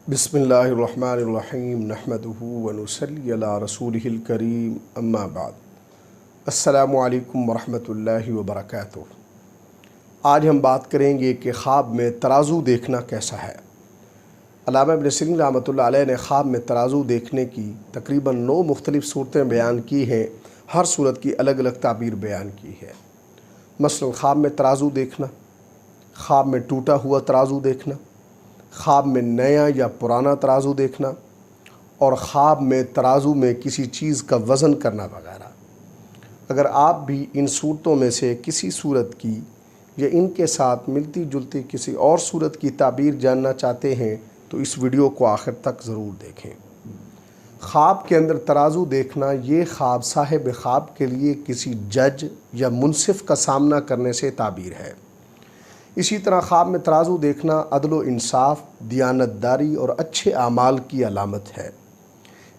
بسم اللہ الرحمن الرحیم نحمدہ ونصلی علی رسولہ الکریم اما بعد۔ السلام علیکم ورحمۃ اللہ وبرکاتہ۔ آج ہم بات کریں گے کہ خواب میں ترازو دیکھنا کیسا ہے۔ علامہ ابن سیرین رحمۃ اللہ علیہ نے خواب میں ترازو دیکھنے کی تقریباً 9 مختلف صورتیں بیان کی ہیں، ہر صورت کی الگ الگ تعبیر بیان کی ہے۔ مثلا خواب میں ترازو دیکھنا، خواب میں ٹوٹا ہوا ترازو دیکھنا، خواب میں نیا یا پرانا ترازو دیکھنا، اور خواب میں ترازو میں کسی چیز کا وزن کرنا وغیرہ۔ اگر آپ بھی ان صورتوں میں سے کسی صورت کی یا ان کے ساتھ ملتی جلتی کسی اور صورت کی تعبیر جاننا چاہتے ہیں تو اس ویڈیو کو آخر تک ضرور دیکھیں۔ خواب کے اندر ترازو دیکھنا یہ خواب صاحب خواب کے لیے کسی جج یا منصف کا سامنا کرنے سے تعبیر ہے۔ اسی طرح خواب میں ترازو دیکھنا عدل و انصاف، دیانتداری اور اچھے اعمال کی علامت ہے۔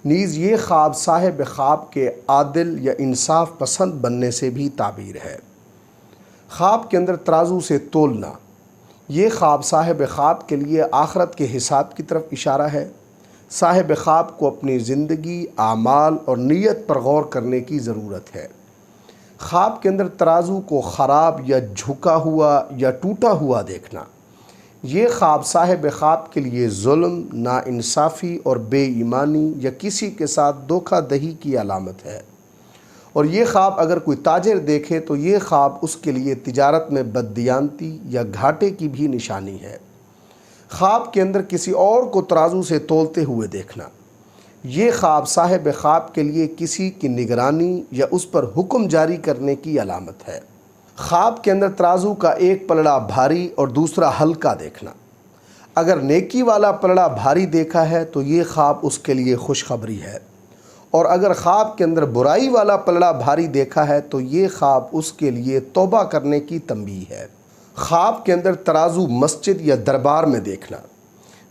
نیز یہ خواب صاحب خواب کے عادل یا انصاف پسند بننے سے بھی تعبیر ہے۔ خواب کے اندر ترازو سے تولنا، یہ خواب صاحب خواب کے لیے آخرت کے حساب کی طرف اشارہ ہے۔ صاحب خواب کو اپنی زندگی، اعمال اور نیت پر غور کرنے کی ضرورت ہے۔ خواب کے اندر ترازو کو خراب یا جھکا ہوا یا ٹوٹا ہوا دیکھنا، یہ خواب صاحب خواب کے لیے ظلم، ناانصافی اور بے ایمانی یا کسی کے ساتھ دھوکہ دہی کی علامت ہے۔ اور یہ خواب اگر کوئی تاجر دیکھے تو یہ خواب اس کے لیے تجارت میں بددیانتی یا گھاٹے کی بھی نشانی ہے۔ خواب کے اندر کسی اور کو ترازو سے تولتے ہوئے دیکھنا، یہ خواب صاحب خواب کے لیے کسی کی نگرانی یا اس پر حکم جاری کرنے کی علامت ہے۔ خواب کے اندر ترازو کا ایک پلڑا بھاری اور دوسرا ہلکا دیکھنا، اگر نیکی والا پلڑا بھاری دیکھا ہے تو یہ خواب اس کے لیے خوشخبری ہے، اور اگر خواب کے اندر برائی والا پلڑا بھاری دیکھا ہے تو یہ خواب اس کے لیے توبہ کرنے کی تنبیہ ہے۔ خواب کے اندر ترازو مسجد یا دربار میں دیکھنا،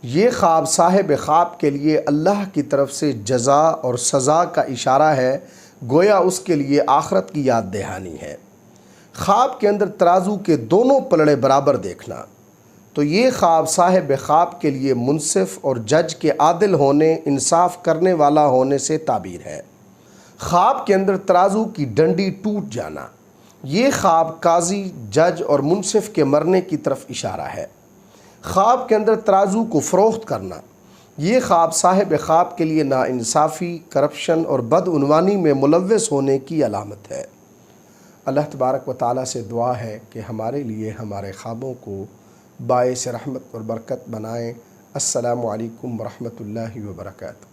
یہ خواب صاحب خواب کے لیے اللہ کی طرف سے جزا اور سزا کا اشارہ ہے، گویا اس کے لیے آخرت کی یاد دہانی ہے۔ خواب کے اندر ترازو کے دونوں پلڑے برابر دیکھنا، تو یہ خواب صاحب خواب کے لیے منصف اور جج کے عادل ہونے، انصاف کرنے والا ہونے سے تعبیر ہے۔ خواب کے اندر ترازو کی ڈنڈی ٹوٹ جانا، یہ خواب قاضی، جج اور منصف کے مرنے کی طرف اشارہ ہے۔ خواب کے اندر ترازو کو فروخت کرنا، یہ خواب صاحب خواب کے لیے ناانصافی، کرپشن اور بدعنوانی میں ملوث ہونے کی علامت ہے۔ اللہ تبارک و تعالیٰ سے دعا ہے کہ ہمارے لیے ہمارے خوابوں کو باعث رحمت اور برکت بنائیں۔ السلام علیکم ورحمۃ اللہ وبرکاتہ۔